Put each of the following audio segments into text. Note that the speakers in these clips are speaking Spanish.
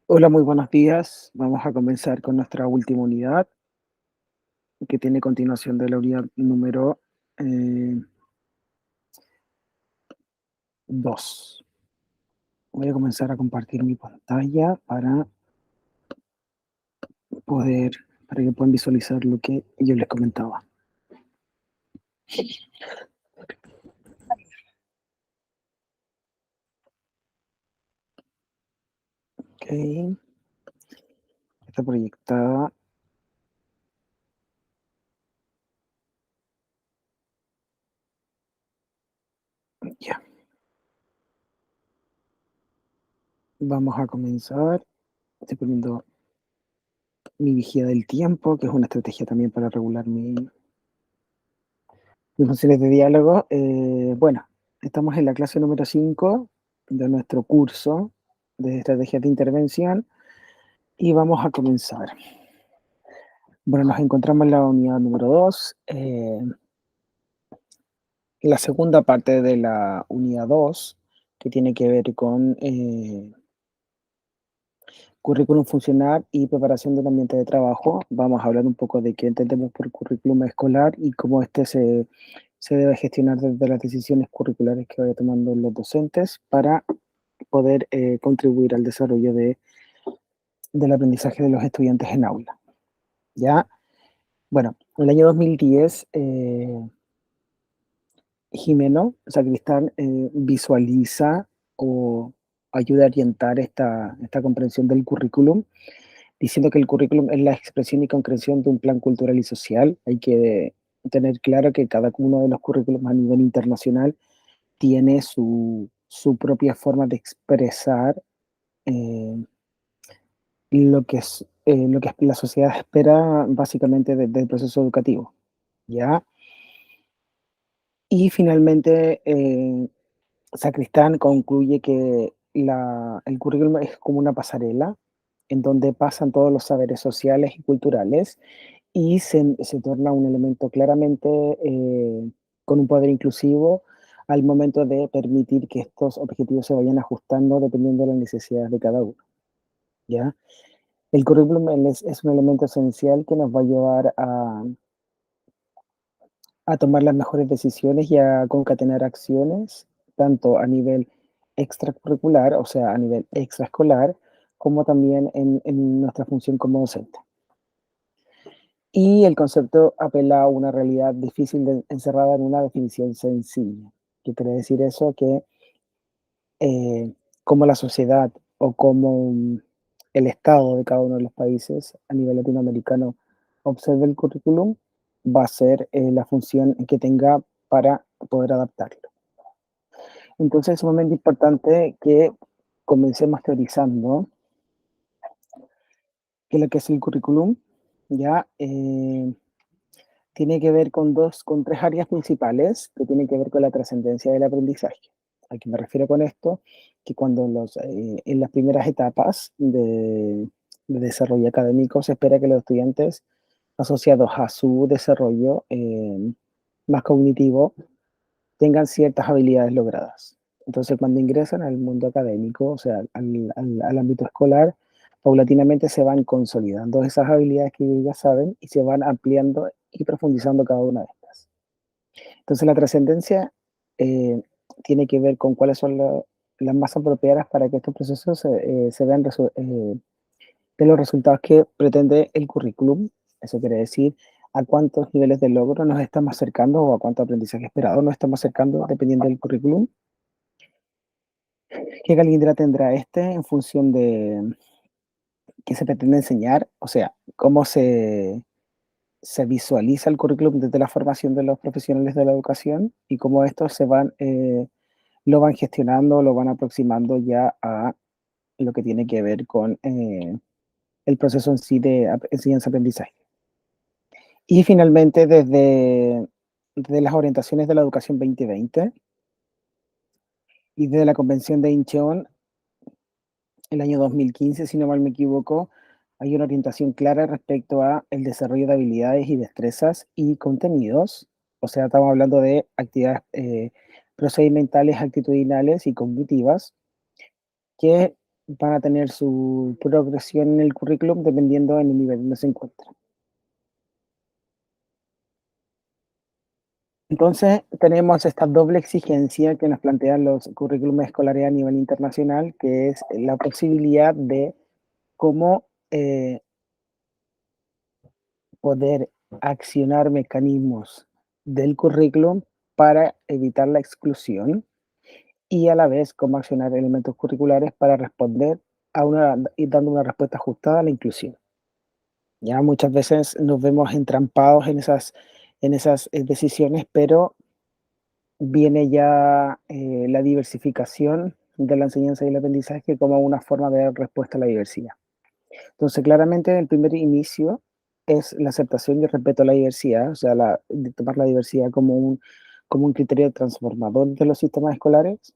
Hola, muy buenos días. Vamos a comenzar con nuestra última unidad, que tiene continuación de la unidad número 2. Voy a comenzar a compartir mi pantalla poder, para que puedan visualizar lo que yo les comentaba. Ok, está proyectada. Ya, vamos a comenzar. Estoy poniendo mi vigía del tiempo, que es una estrategia también para regular mis funciones de diálogo. Bueno, estamos en la clase número 5 de nuestro curso de estrategias de intervención y vamos a comenzar. Bueno, nos encontramos en la unidad número 2, la segunda parte de la unidad 2, que tiene que ver con currículum funcional y preparación del ambiente de trabajo. Vamos a hablar un poco de qué entendemos por currículum escolar y cómo este se debe gestionar desde las decisiones curriculares que vayan tomando los docentes para poder contribuir al desarrollo del aprendizaje de los estudiantes en aula. ¿Ya? Bueno, en el año 2010, Jimeno Sacristán visualiza o ayuda a orientar esta comprensión del currículum, diciendo que el currículum es la expresión y concreción de un plan cultural y social. Hay que tener claro que cada uno de los currículums a nivel internacional tiene su propia forma de expresar eh, lo que la sociedad espera básicamente del proceso educativo, ¿ya? Y finalmente, Sacristán concluye que el currículum es como una pasarela en donde pasan todos los saberes sociales y culturales y se torna un elemento claramente con un poder inclusivo al momento de permitir que estos objetivos se vayan ajustando dependiendo de las necesidades de cada uno, ¿ya? El currículum es un elemento esencial que nos va a llevar a tomar las mejores decisiones y a concatenar acciones, tanto a nivel extracurricular, o sea, a nivel extraescolar, como también en nuestra función como docente. Y el concepto apela a una realidad difícil encerrada en una definición sencilla. ¿Qué quiere decir eso? Que como la sociedad o como el Estado de cada uno de los países a nivel latinoamericano observe el currículum, va a ser la función que tenga para poder adaptarlo. Entonces es sumamente importante que comencemos teorizando que lo que es el currículum ya tiene que ver con tres áreas principales que tienen que ver con la trascendencia del aprendizaje. ¿A qué me refiero con esto? Que cuando en las primeras etapas de desarrollo académico se espera que los estudiantes asociados a su desarrollo más cognitivo tengan ciertas habilidades logradas. Entonces, cuando ingresan al mundo académico, o sea, al ámbito escolar, paulatinamente se van consolidando esas habilidades que ellos ya saben y se van ampliando y profundizando cada una de estas. Entonces, la trascendencia eh, tiene que ver con cuáles son las más apropiadas para que estos procesos se vean de los resultados que pretende el currículum. Eso quiere decir a cuántos niveles de logro nos estamos acercando o a cuánto aprendizaje esperado nos estamos acercando dependiendo del currículum. ¿Qué calidad tendrá este en función de qué se pretende enseñar? O sea, cómo se visualiza el currículum desde la formación de los profesionales de la educación y cómo estos lo van gestionando, lo van aproximando ya a lo que tiene que ver con el proceso en sí de enseñanza-aprendizaje. Y finalmente, desde las orientaciones de la educación 2020 y desde la Convención de Incheon, el año 2015, si no mal me equivoco, hay una orientación clara respecto a el desarrollo de habilidades y destrezas y contenidos. O sea, estamos hablando de actividades procedimentales, actitudinales y cognitivas que van a tener su progresión en el currículum dependiendo del nivel donde se encuentran. Entonces, tenemos esta doble exigencia que nos plantean los currículums escolares a nivel internacional, que es la posibilidad de cómo poder accionar mecanismos del currículum para evitar la exclusión y a la vez cómo accionar elementos curriculares para responder a una y dando una respuesta ajustada a la inclusión. Ya muchas veces nos vemos entrampados en esas decisiones, pero viene ya la diversificación de la enseñanza y el aprendizaje como una forma de dar respuesta a la diversidad. Entonces, claramente, el primer inicio es la aceptación y el respeto a la diversidad, o sea, de tomar la diversidad como un criterio transformador de los sistemas escolares,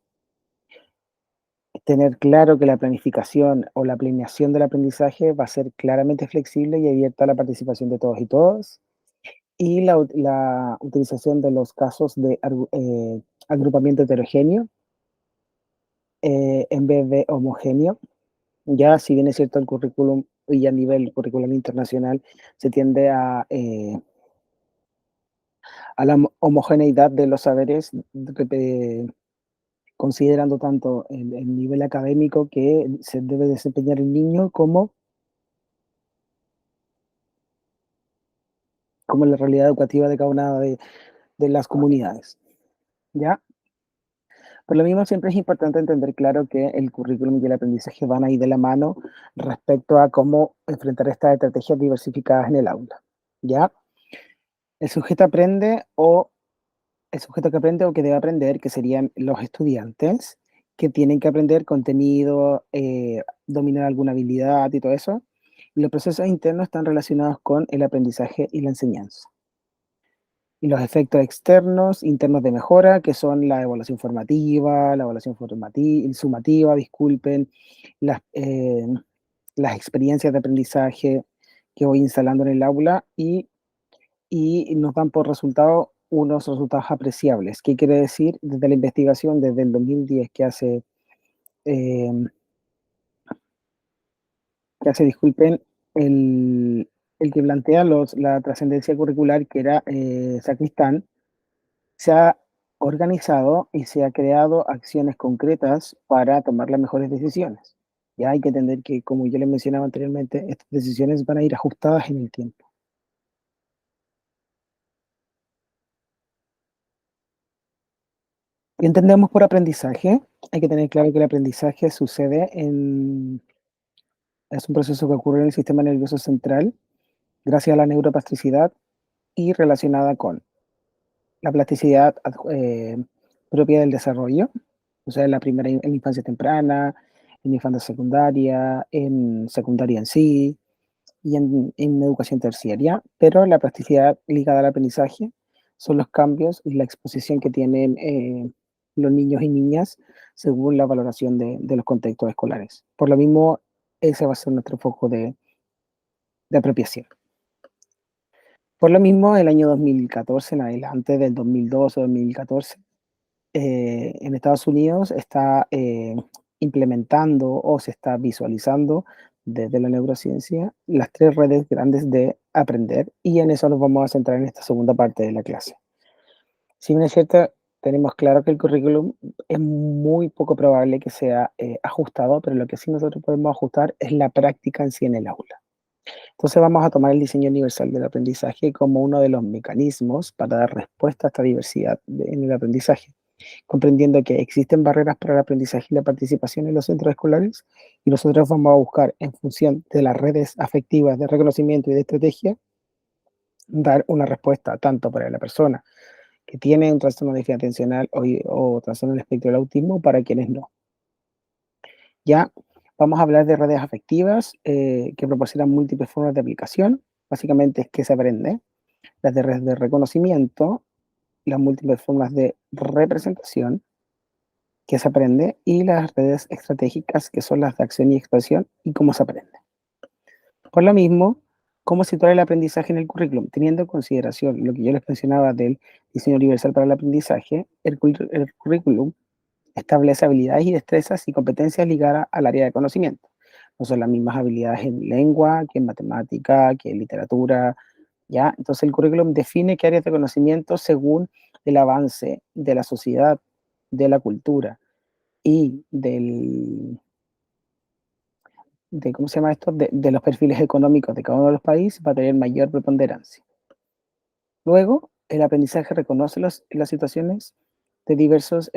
tener claro que la planificación o la planeación del aprendizaje va a ser claramente flexible y abierta a la participación de todos y todas, y la utilización de los casos de agrupamiento heterogéneo en vez de homogéneo. Ya, si bien es cierto el currículum y a nivel curricular internacional se tiende a la homogeneidad de los saberes, considerando tanto el nivel académico que se debe desempeñar el niño como la realidad educativa de cada una de las comunidades, ¿ya? Por lo mismo, siempre es importante entender claro que el currículum y el aprendizaje van a ir de la mano respecto a cómo enfrentar estas estrategias diversificadas en el aula, ¿ya? El sujeto aprende o el sujeto que aprende o que debe aprender, que serían los estudiantes, que tienen que aprender contenido, dominar alguna habilidad y todo eso. Y los procesos internos están relacionados con el aprendizaje y la enseñanza. Y los efectos externos, internos de mejora, que son la evaluación formativa, sumativa, disculpen, las, eh, las experiencias de aprendizaje que voy instalando en el aula y nos dan por resultado unos resultados apreciables. ¿Qué quiere decir? Desde la investigación, desde el 2010 eh, disculpen, el, el que plantea la trascendencia curricular, que era Sacristán, se ha organizado y se ha creado acciones concretas para tomar las mejores decisiones. Ya hay que entender que, como yo les mencionaba anteriormente, estas decisiones van a ir ajustadas en el tiempo. ¿Qué entendemos por aprendizaje? Hay que tener claro que el aprendizaje es un proceso que ocurre en el sistema nervioso central gracias a la neuroplasticidad y relacionada con la plasticidad propia del desarrollo, o sea, en la infancia temprana, en la infancia secundaria, en secundaria en sí y en educación terciaria, pero la plasticidad ligada al aprendizaje son los cambios y la exposición que tienen los niños y niñas según la valoración de los contextos escolares. Por lo mismo, ese va a ser nuestro foco de apropiación. Por lo mismo, el año 2014 en adelante, del 2012 o 2014, en Estados Unidos está implementando o se está visualizando desde la neurociencia las tres redes grandes de aprender y en eso nos vamos a centrar en esta segunda parte de la clase. Si bien es cierto, tenemos claro que el currículum es muy poco probable que sea ajustado, pero lo que sí nosotros podemos ajustar es la práctica en sí en el aula. Entonces vamos a tomar el diseño universal del aprendizaje como uno de los mecanismos para dar respuesta a esta diversidad en el aprendizaje, comprendiendo que existen barreras para el aprendizaje y la participación en los centros escolares, y nosotros vamos a buscar, en función de las redes afectivas de reconocimiento y de estrategia, dar una respuesta tanto para la persona que tiene un trastorno de déficit atencional o trastorno del espectro del autismo, para quienes no. Ya vamos a hablar de redes afectivas que proporcionan múltiples formas de aplicación. Básicamente es que se aprende, las de redes de reconocimiento, las múltiples formas de representación que se aprende y las redes estratégicas que son las de acción y expresión y cómo se aprende. Por lo mismo, ¿cómo situar el aprendizaje en el currículum? Teniendo en consideración lo que yo les mencionaba del diseño universal para el aprendizaje, el currículum Establece habilidades y destrezas y competencias ligadas al área de conocimiento. No son las mismas habilidades en lengua, que en matemática, que en literatura, ¿ya? Entonces el currículum define qué áreas de conocimiento según el avance de la sociedad, de la cultura y ¿cómo se llama esto? De los perfiles económicos de cada uno de los países va a tener mayor preponderancia. Luego, el aprendizaje reconoce las situaciones de diversas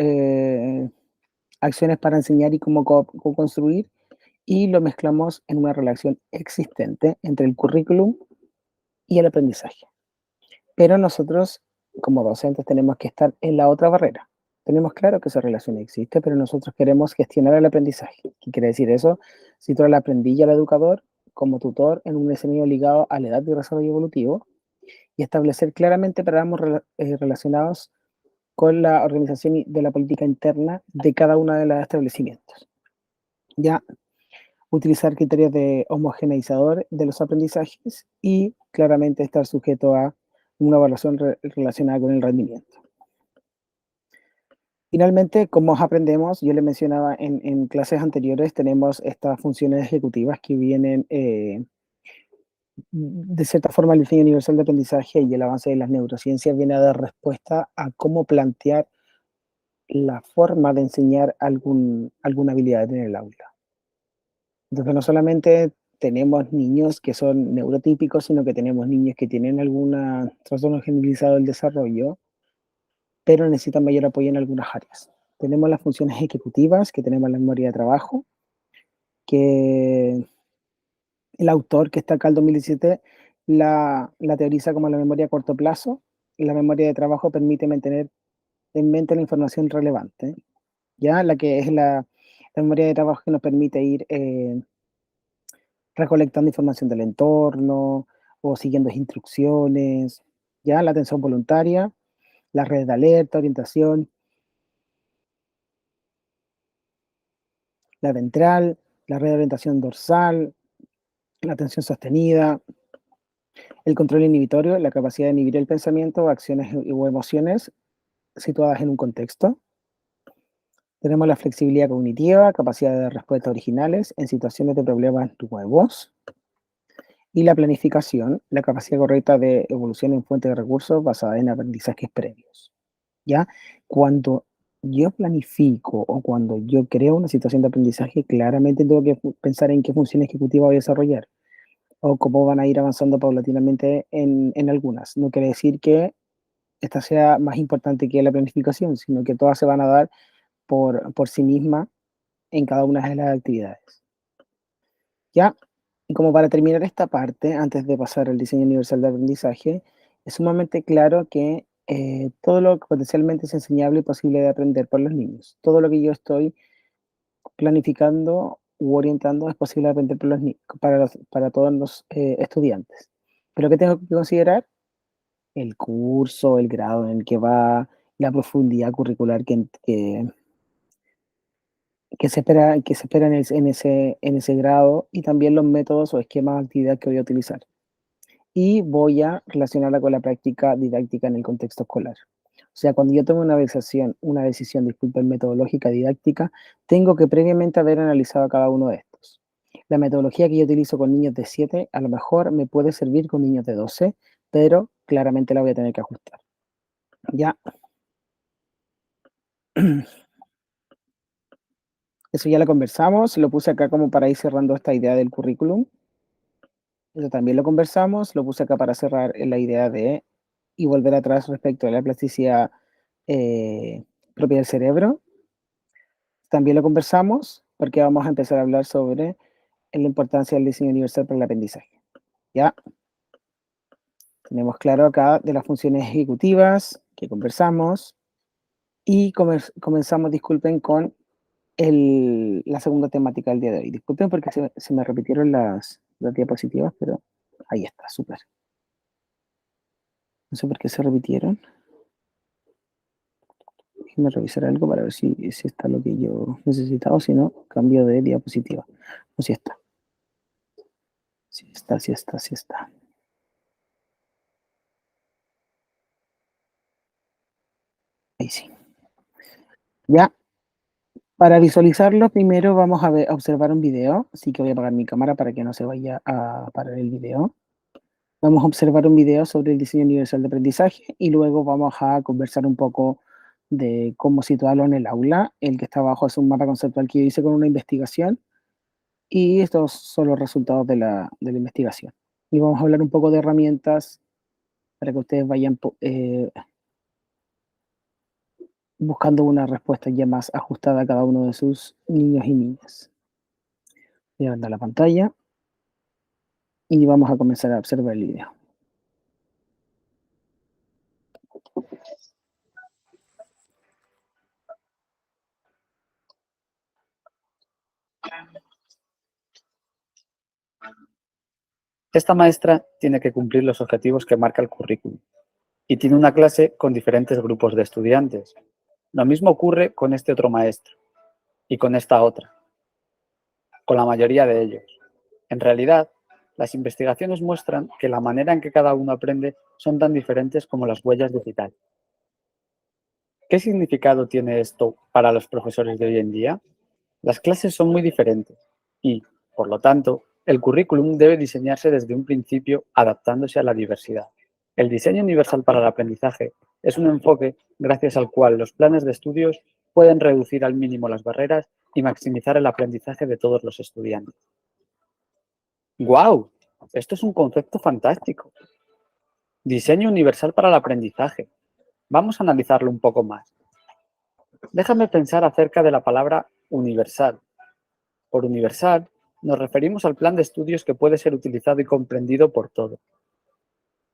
acciones para enseñar y cómo construir y lo mezclamos en una relación existente entre el currículum y el aprendizaje. Pero nosotros, como docentes, tenemos que estar en la otra barrera. Tenemos claro que esa relación existe, pero nosotros queremos gestionar el aprendizaje. ¿Qué quiere decir eso? Situar al aprendiz y al educador como tutor en un escenario ligado a la edad de desarrollo evolutivo y establecer claramente programas relacionados con la organización de la política interna de cada uno de los establecimientos. Ya utilizar criterios de homogeneizador de los aprendizajes y claramente estar sujeto a una evaluación relacionada con el rendimiento. Finalmente, como aprendemos, yo le mencionaba en clases anteriores, tenemos estas funciones ejecutivas que vienen de cierta forma el diseño universal de aprendizaje y el avance de las neurociencias viene a dar respuesta a cómo plantear la forma de enseñar alguna habilidad en el aula. Entonces, no solamente tenemos niños que son neurotípicos, sino que tenemos niños que tienen algún trastorno generalizado del desarrollo, pero necesitan mayor apoyo en algunas áreas. Tenemos las funciones ejecutivas, que tenemos la memoria de trabajo, que el autor que está acá el 2017 la teoriza como la memoria a corto plazo. La memoria de trabajo permite mantener en mente la información relevante, ¿ya? La que es la memoria de trabajo que nos permite ir recolectando información del entorno o siguiendo instrucciones, ¿ya? La atención voluntaria, las redes de alerta, orientación, la ventral, la red de orientación dorsal, la atención sostenida, el control inhibitorio, la capacidad de inhibir el pensamiento, acciones o emociones situadas en un contexto. Tenemos la flexibilidad cognitiva, capacidad de respuesta originales en situaciones de problemas nuevos. Y la planificación, la capacidad correcta de evolución en fuentes de recursos basada en aprendizajes previos. ¿Ya? Cuando yo planifico o cuando yo creo una situación de aprendizaje, claramente tengo que pensar en qué función ejecutiva voy a desarrollar o cómo van a ir avanzando paulatinamente en algunas. No quiere decir que esta sea más importante que la planificación, sino que todas se van a dar por sí misma en cada una de las actividades. ¿Ya? Y como para terminar esta parte, antes de pasar al diseño universal de aprendizaje, es sumamente claro que todo lo que potencialmente es enseñable y posible de aprender por los niños, todo lo que yo estoy planificando u orientando es posible de aprender por para todos los estudiantes. Pero ¿qué tengo que considerar? El curso, el grado en el que va, la profundidad curricular que se espera en ese grado y también los métodos o esquemas de actividad que voy a utilizar. Y voy a relacionarla con la práctica didáctica en el contexto escolar. O sea, cuando yo tomo una decisión, disculpen, metodológica didáctica, tengo que previamente haber analizado cada uno de estos. La metodología que yo utilizo con niños de 7 a lo mejor me puede servir con niños de 12, pero claramente la voy a tener que ajustar. Ya, eso ya lo conversamos, lo puse acá como para ir cerrando esta idea del currículum. Eso también lo conversamos, lo puse acá para cerrar la idea y volver atrás respecto a la plasticidad propia del cerebro. También lo conversamos porque vamos a empezar a hablar sobre la importancia del diseño universal para el aprendizaje. Ya tenemos claro acá de las funciones ejecutivas que conversamos y comenzamos, disculpen, con la segunda temática del día de hoy. Disculpen porque se me repitieron las diapositivas, pero ahí está, súper. No sé por qué se repitieron. Déjenme revisar algo para ver si está lo que yo necesitaba, si no, cambio de diapositiva. No, si está. Si está, si está, si está. Ahí sí. Ya, Para visualizarlo, primero vamos a observar un video, así que voy a apagar mi cámara para que no se vaya a parar el video. Vamos a observar un video sobre el diseño universal de aprendizaje y luego vamos a conversar un poco de cómo situarlo en el aula. El que está abajo es un mapa conceptual que yo hice con una investigación y estos son los resultados de la investigación. Y vamos a hablar un poco de herramientas para que ustedes vayan buscando una respuesta ya más ajustada a cada uno de sus niños y niñas. Voy a agrandar la pantalla y vamos a comenzar a observar el video. Esta maestra tiene que cumplir los objetivos que marca el currículum y tiene una clase con diferentes grupos de estudiantes. Lo mismo ocurre con este otro maestro y con esta otra, con la mayoría de ellos. En realidad, las investigaciones muestran que la manera en que cada uno aprende son tan diferentes como las huellas digitales. ¿Qué significado tiene esto para los profesores de hoy en día? Las clases son muy diferentes y, por lo tanto, el currículum debe diseñarse desde un principio adaptándose a la diversidad. El diseño universal para el aprendizaje es un enfoque gracias al cual los planes de estudios pueden reducir al mínimo las barreras y maximizar el aprendizaje de todos los estudiantes. ¡Guau! Esto es un concepto fantástico. Diseño universal para el aprendizaje. Vamos a analizarlo un poco más. Déjame pensar acerca de la palabra universal. Por universal nos referimos al plan de estudios que puede ser utilizado y comprendido por todos.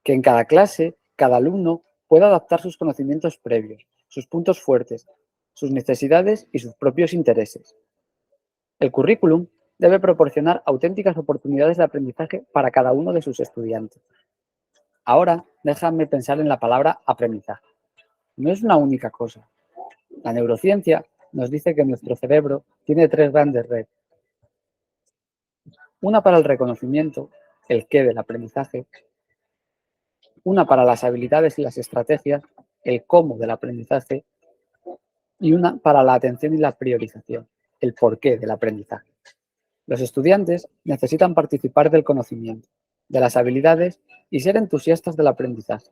Que en cada clase, cada alumno pueda adaptar sus conocimientos previos, sus puntos fuertes, sus necesidades y sus propios intereses. El currículum debe proporcionar auténticas oportunidades de aprendizaje para cada uno de sus estudiantes. Ahora, déjame pensar en la palabra aprendizaje. No es una única cosa. La neurociencia nos dice que nuestro cerebro tiene tres grandes redes. Una para el reconocimiento, el qué del aprendizaje. Una para las habilidades y las estrategias, el cómo del aprendizaje. Y una para la atención y la priorización, el porqué del aprendizaje. Los estudiantes necesitan participar del conocimiento, de las habilidades y ser entusiastas del aprendizaje.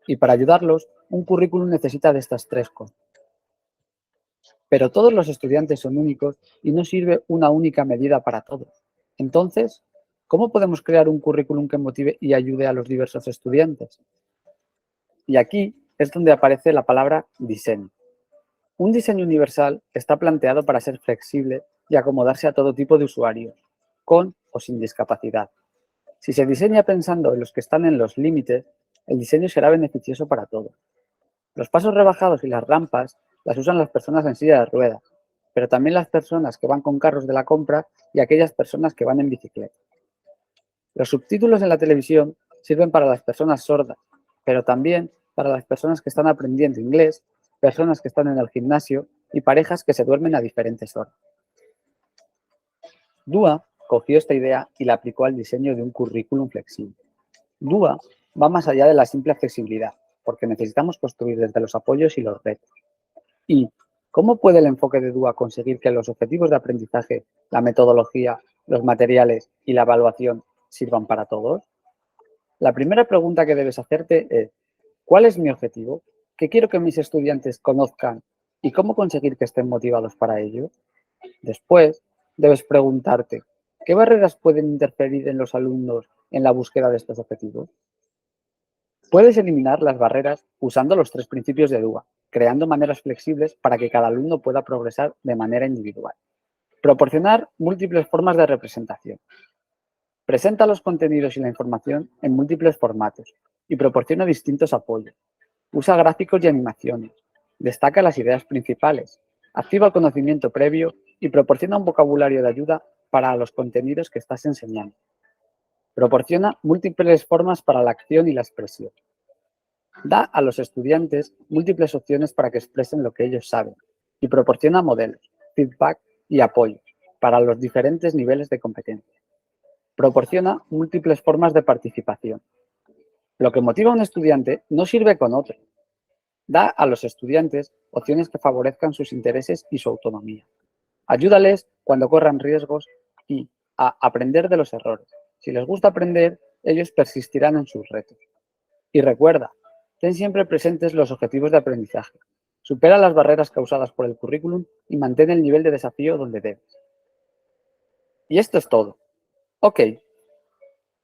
Y para ayudarlos, un currículum necesita de estas tres cosas. Pero todos los estudiantes son únicos y no sirve una única medida para todos. Entonces, ¿cómo podemos crear un currículum que motive y ayude a los diversos estudiantes? Y aquí es donde aparece la palabra diseño. Un diseño universal está planteado para ser flexible y acomodarse a todo tipo de usuarios, con o sin discapacidad. Si se diseña pensando en los que están en los límites, el diseño será beneficioso para todos. Los pasos rebajados y las rampas las usan las personas en silla de ruedas, pero también las personas que van con carros de la compra y aquellas personas que van en bicicleta. Los subtítulos en la televisión sirven para las personas sordas, pero también para las personas que están aprendiendo inglés, personas que están en el gimnasio y parejas que se duermen a diferentes horas. DUA cogió esta idea y la aplicó al diseño de un currículum flexible. DUA va más allá de la simple flexibilidad, porque necesitamos construir desde los apoyos y los retos. ¿Y cómo puede el enfoque de DUA conseguir que los objetivos de aprendizaje, la metodología, los materiales y la evaluación sirvan para todos? La primera pregunta que debes hacerte es, ¿cuál es mi objetivo? ¿Qué quiero que mis estudiantes conozcan? ¿Y cómo conseguir que estén motivados para ello? Después, debes preguntarte, ¿qué barreras pueden interferir en los alumnos en la búsqueda de estos objetivos? Puedes eliminar las barreras usando los tres principios de DUA, creando maneras flexibles para que cada alumno pueda progresar de manera individual. Proporcionar múltiples formas de representación. Presenta los contenidos y la información en múltiples formatos y proporciona distintos apoyos. Usa gráficos y animaciones. Destaca las ideas principales. Activa el conocimiento previo y proporciona un vocabulario de ayuda para los contenidos que estás enseñando. Proporciona múltiples formas para la acción y la expresión. Da a los estudiantes múltiples opciones para que expresen lo que ellos saben y proporciona modelos, feedback y apoyo para los diferentes niveles de competencia. Proporciona múltiples formas de participación. Lo que motiva a un estudiante no sirve con otro. Da a los estudiantes opciones que favorezcan sus intereses y su autonomía. Ayúdales cuando corran riesgos y a aprender de los errores. Si les gusta aprender, ellos persistirán en sus retos. Y recuerda, ten siempre presentes los objetivos de aprendizaje. Supera las barreras causadas por el currículum y mantén el nivel de desafío donde debes. Y esto es todo. Ok,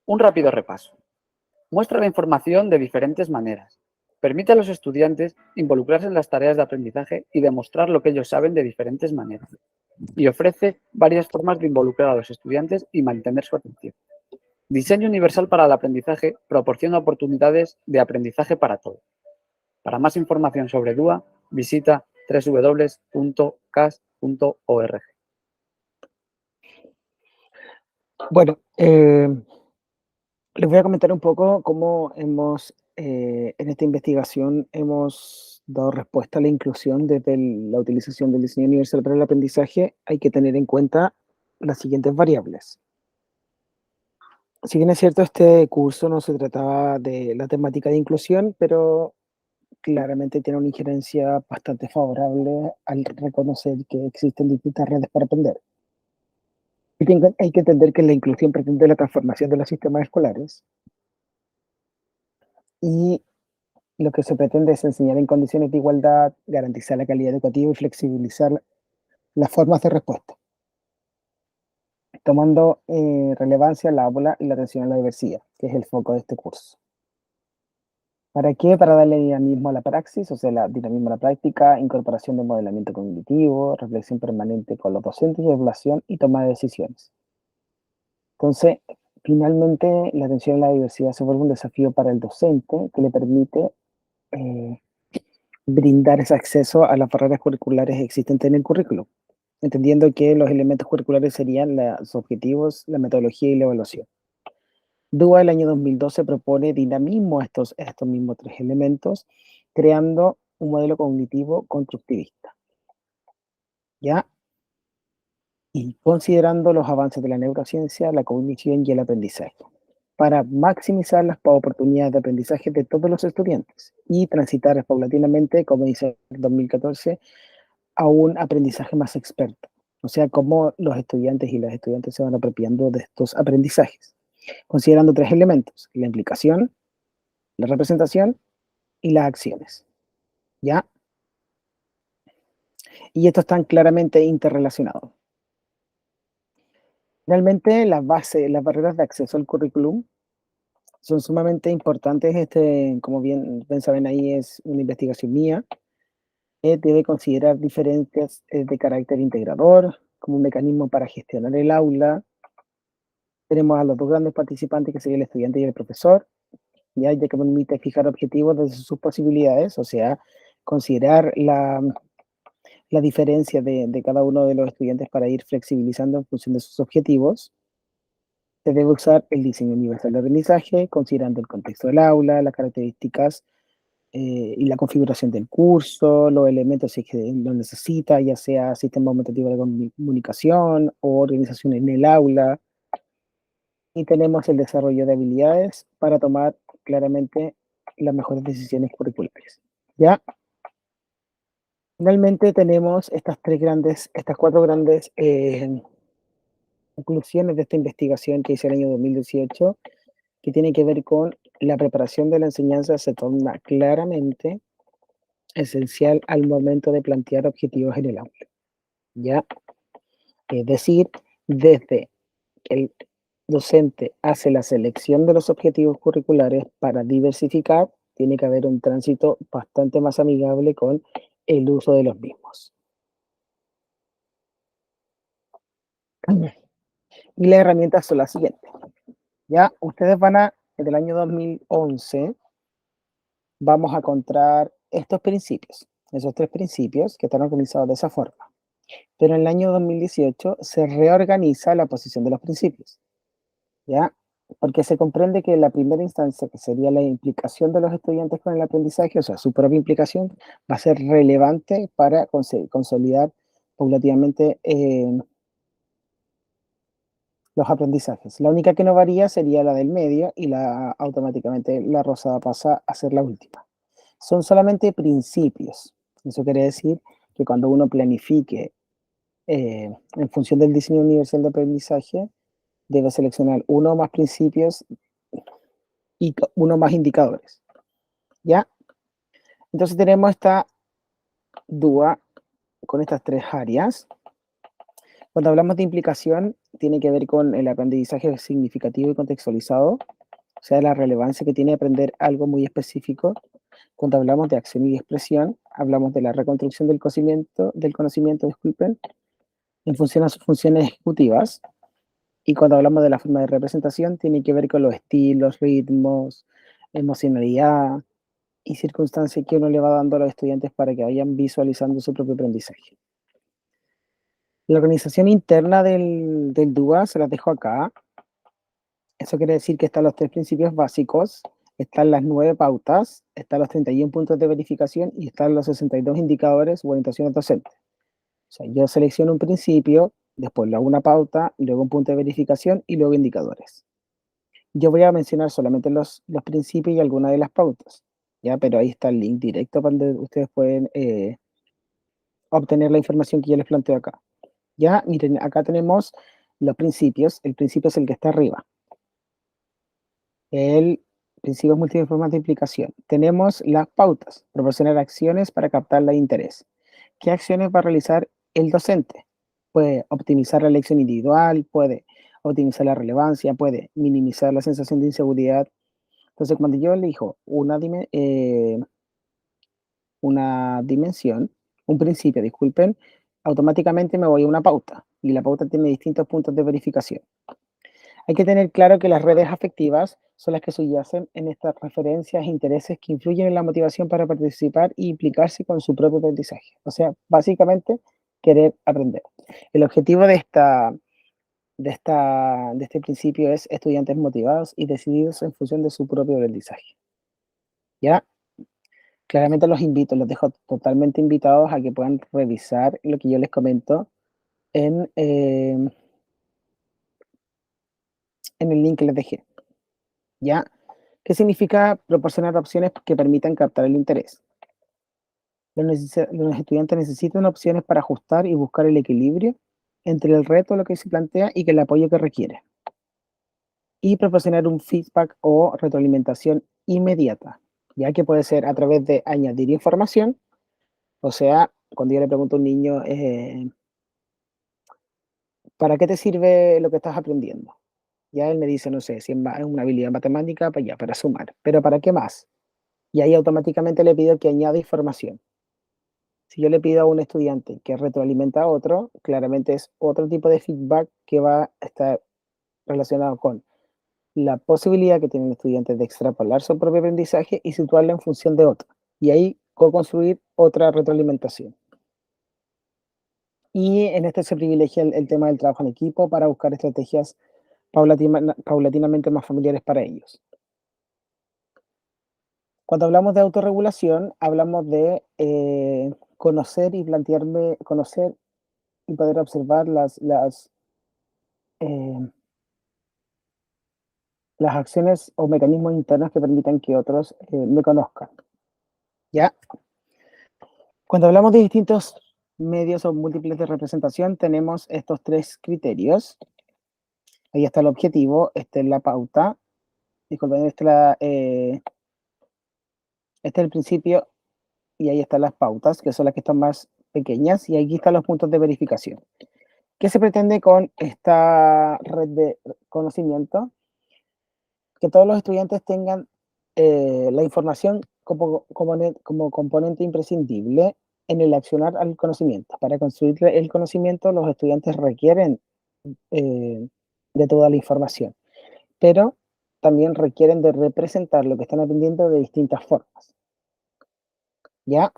un rápido repaso. Muestra la información de diferentes maneras. Permite a los estudiantes involucrarse en las tareas de aprendizaje y demostrar lo que ellos saben de diferentes maneras. Y ofrece varias formas de involucrar a los estudiantes y mantener su atención. Diseño universal para el aprendizaje proporciona oportunidades de aprendizaje para todos. Para más información sobre DUA, visita www.cas.org. Bueno, les voy a comentar un poco cómo en esta investigación hemos dado respuesta a la inclusión desde la utilización del diseño universal para el aprendizaje. Hay que tener en cuenta las siguientes variables. Si bien es cierto, este curso no se trataba de la temática de inclusión, pero claramente tiene una injerencia bastante favorable al reconocer que existen distintas redes para aprender. Hay que entender que la inclusión pretende la transformación de los sistemas escolares y lo que se pretende es enseñar en condiciones de igualdad, garantizar la calidad educativa y flexibilizar las formas de respuesta, tomando relevancia la aula y la atención a la diversidad, que es el foco de este curso. ¿Para qué? Para darle dinamismo a la praxis, o sea, dinamismo a la práctica, incorporación de modelamiento cognitivo, reflexión permanente con los docentes y evaluación y toma de decisiones. Entonces, finalmente, la atención a la diversidad se vuelve un desafío para el docente que le permite brindar ese acceso a las barreras curriculares existentes en el currículo, entendiendo que los elementos curriculares serían los objetivos, la metodología y la evaluación. DUA del año 2012 propone dinamismo a estos mismos tres elementos, creando un modelo cognitivo constructivista, ¿ya? Y considerando los avances de la neurociencia, la cognición y el aprendizaje, para maximizar las oportunidades de aprendizaje de todos los estudiantes y transitar paulatinamente, como dice el 2014, a un aprendizaje más experto. O sea, cómo los estudiantes y las estudiantes se van apropiando de estos aprendizajes, considerando tres elementos: la implicación, la representación y las acciones, ¿ya? Y estos están claramente interrelacionados. Realmente las barreras de acceso al currículum son sumamente importantes. Como bien saben ahí, es una investigación mía. Debe considerar diferencias de carácter integrador, como un mecanismo para gestionar el aula. Tenemos a los dos grandes participantes, que sería el estudiante y el profesor, ya que permite fijar objetivos desde sus posibilidades, o sea, considerar la diferencia de cada uno de los estudiantes para ir flexibilizando en función de sus objetivos. Se debe usar el diseño universal de aprendizaje, considerando el contexto del aula, las características y la configuración del curso, los elementos si es que lo necesita, ya sea sistema aumentativo de comunicación o organización en el aula. Y tenemos el desarrollo de habilidades para tomar claramente las mejores decisiones curriculares. ¿Ya? Finalmente tenemos estas cuatro grandes conclusiones de esta investigación que hice el año 2018, que tiene que ver con la preparación de la enseñanza. Se torna claramente esencial al momento de plantear objetivos en el aula, ¿ya? Es decir, desde que el docente hace la selección de los objetivos curriculares para diversificar, tiene que haber un tránsito bastante más amigable con el uso de los mismos. Y las herramientas son las siguientes. Ya, ustedes desde el año 2011, vamos a encontrar estos principios, esos tres principios que están organizados de esa forma. Pero en el año 2018 se reorganiza la posición de los principios, ¿ya? Porque se comprende que la primera instancia, que sería la implicación de los estudiantes con el aprendizaje, o sea, su propia implicación, va a ser relevante para consolidar paulatinamente los aprendizajes. La única que no varía sería la del medio y automáticamente la rosada pasa a ser la última. Son solamente principios. Eso quiere decir que cuando uno planifique en función del diseño universal de aprendizaje, debe seleccionar uno o más principios y uno o más indicadores. ¿Ya? Entonces tenemos esta DUA con estas tres áreas. Cuando hablamos de implicación, tiene que ver con el aprendizaje significativo y contextualizado, o sea, la relevancia que tiene aprender algo muy específico. Cuando hablamos de acción y expresión, hablamos de la reconstrucción del conocimiento, disculpen, en función a sus funciones ejecutivas. Y cuando hablamos de la forma de representación, tiene que ver con los estilos, ritmos, emocionalidad y circunstancias que uno le va dando a los estudiantes para que vayan visualizando su propio aprendizaje. La organización interna del DUA se las dejo acá. Eso quiere decir que están los tres principios básicos, están las 9 pautas, están los 31 puntos de verificación y están los 62 indicadores o orientaciones docentes. O sea, yo selecciono un principio, después le hago una pauta, luego un punto de verificación y luego indicadores. Yo voy a mencionar solamente los principios y algunas de las pautas, ¿ya? Pero ahí está el link directo para donde ustedes pueden obtener la información que yo les planteo acá. Ya, miren, acá tenemos los principios. El principio es el que está arriba. El principio múltiples formas de implicación. Tenemos las pautas, proporcionar acciones para captar el interés. ¿Qué acciones va a realizar el docente? Puede optimizar la elección individual, puede optimizar la relevancia, puede minimizar la sensación de inseguridad. Entonces, cuando yo elijo una dimensión, un principio, disculpen, automáticamente me voy a una pauta y la pauta tiene distintos puntos de verificación. Hay que tener claro que las redes afectivas son las que subyacen en estas referencias e intereses que influyen en la motivación para participar e implicarse con su propio aprendizaje. O sea, básicamente, querer aprender. El objetivo de este principio es estudiantes motivados y decididos en función de su propio aprendizaje. ¿Ya? Claramente los dejo totalmente invitados a que puedan revisar lo que yo les comento en, en el link que les dejé. ¿Ya? ¿Qué significa proporcionar opciones que permitan captar el interés? Los estudiantes necesitan opciones para ajustar y buscar el equilibrio entre el reto, lo que se plantea, y que el apoyo que requiere. Y proporcionar un feedback o retroalimentación inmediata, ya que puede ser a través de añadir información, o sea, cuando yo le pregunto a un niño, ¿para qué te sirve lo que estás aprendiendo? Ya él me dice, no sé, si es una habilidad matemática, pues ya, para sumar, pero ¿para qué más? Y ahí automáticamente le pido que añada información. Si yo le pido a un estudiante que retroalimenta a otro, claramente es otro tipo de feedback que va a estar relacionado con la posibilidad que tienen estudiantes de extrapolar su propio aprendizaje y situarlo en función de otro. Y ahí co-construir otra retroalimentación. Y en este se privilegia el tema del trabajo en equipo para buscar estrategias paulatinamente más familiares para ellos. Cuando hablamos de autorregulación, hablamos de conocer y plantearme, conocer y poder observar eh, las acciones o mecanismos internos que permitan que otros me conozcan. ¿Ya? Cuando hablamos de distintos medios o múltiples de representación, tenemos estos tres criterios. Ahí está el objetivo, esta es la pauta, disculpen, este es el principio y ahí están las pautas, que son las que están más pequeñas, y aquí están los puntos de verificación. ¿Qué se pretende con esta red de conocimiento? Que todos los estudiantes tengan la información como componente imprescindible en el accionar al conocimiento. Para construir el conocimiento, los estudiantes requieren de toda la información, pero también requieren de representar lo que están aprendiendo de distintas formas. ¿Ya?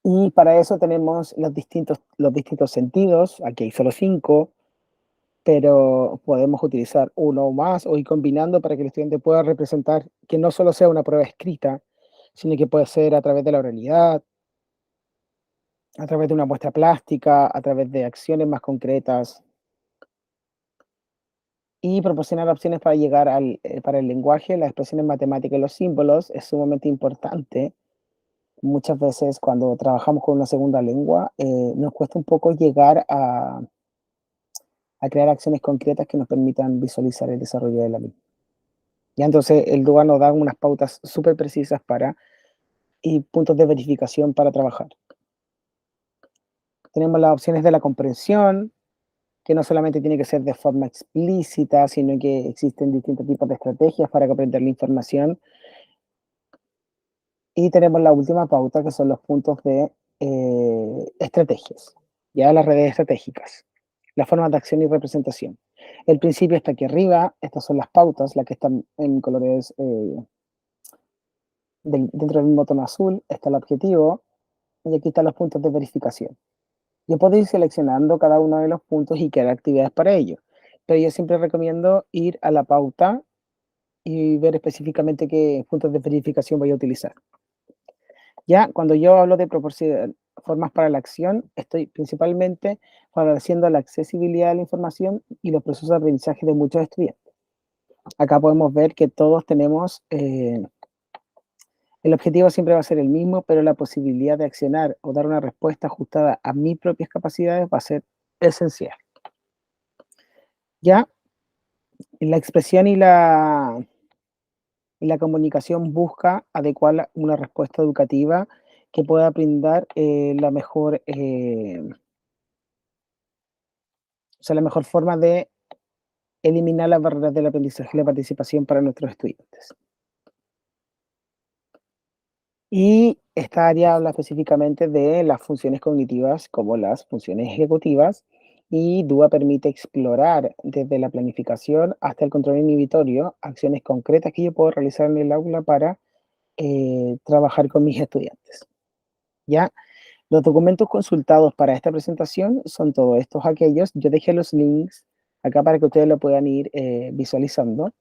Y para eso tenemos los distintos sentidos, aquí hay solo 5, pero podemos utilizar uno o más o ir combinando para que el estudiante pueda representar que no solo sea una prueba escrita, sino que puede ser a través de la oralidad, a través de una muestra plástica, a través de acciones más concretas y proporcionar opciones para llegar para el lenguaje, las expresiones matemáticas y los símbolos es sumamente importante muchas veces cuando trabajamos con una segunda lengua, nos cuesta un poco llegar a crear acciones concretas que nos permitan visualizar el desarrollo de la misma. Ya entonces el DUA nos da unas pautas súper precisas y puntos de verificación para trabajar. Tenemos las opciones de la comprensión, que no solamente tiene que ser de forma explícita, sino que existen distintos tipos de estrategias para comprender la información. Y tenemos la última pauta, que son los puntos de estrategias, ya las redes estratégicas, las formas de acción y representación. El principio está aquí arriba, estas son las pautas, las que están en colores dentro del mismo tono azul, está el objetivo, y aquí están los puntos de verificación. Yo puedo ir seleccionando cada uno de los puntos y crear actividades para ello, pero yo siempre recomiendo ir a la pauta y ver específicamente qué puntos de verificación voy a utilizar. Ya cuando yo hablo de proporcionar formas para la acción, estoy principalmente favoreciendo la accesibilidad de la información y los procesos de aprendizaje de muchos estudiantes. Acá podemos ver que todos tenemos, el objetivo siempre va a ser el mismo, pero la posibilidad de accionar o dar una respuesta ajustada a mis propias capacidades va a ser esencial. Ya la expresión y la comunicación busca adecuar una respuesta educativa que pueda brindar la mejor forma de eliminar las barreras del aprendizaje y la participación para nuestros estudiantes. Y esta área habla específicamente de las funciones cognitivas como las funciones ejecutivas, y DUA permite explorar desde la planificación hasta el control inhibitorio acciones concretas que yo puedo realizar en el aula para trabajar con mis estudiantes. ¿Ya? Los documentos consultados para esta presentación son todos estos aquellos. Yo dejé los links acá para que ustedes lo puedan ir visualizando.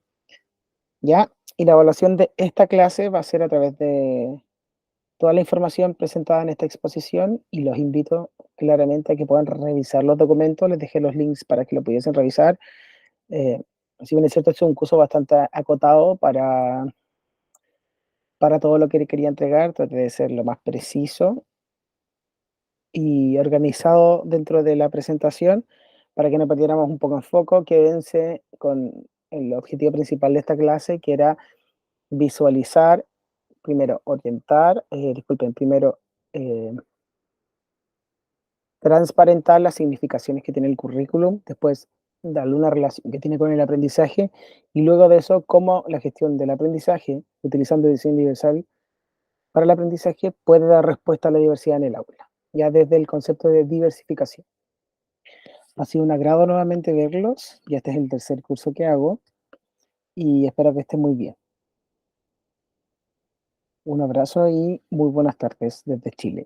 ¿Ya? Y la evaluación de esta clase va a ser a través de toda la información presentada en esta exposición, y los invito claramente a que puedan revisar los documentos. Les dejé los links para que lo pudiesen revisar. Eh, si bien es cierto, este es un curso bastante acotado para todo lo que quería entregar, traté de ser lo más preciso y organizado dentro de la presentación para que no perdiéramos un poco en foco. Quédense con el objetivo principal de esta clase, que era visualizar, primero orientar, primero transparentar las significaciones que tiene el currículum, después darle una relación que tiene con el aprendizaje, y luego de eso, cómo la gestión del aprendizaje, utilizando el diseño universal para el aprendizaje, puede dar respuesta a la diversidad en el aula, ya desde el concepto de diversificación. Ha sido un agrado nuevamente verlos, y este es el tercer curso que hago, y espero que estén muy bien. Un abrazo y muy buenas tardes desde Chile.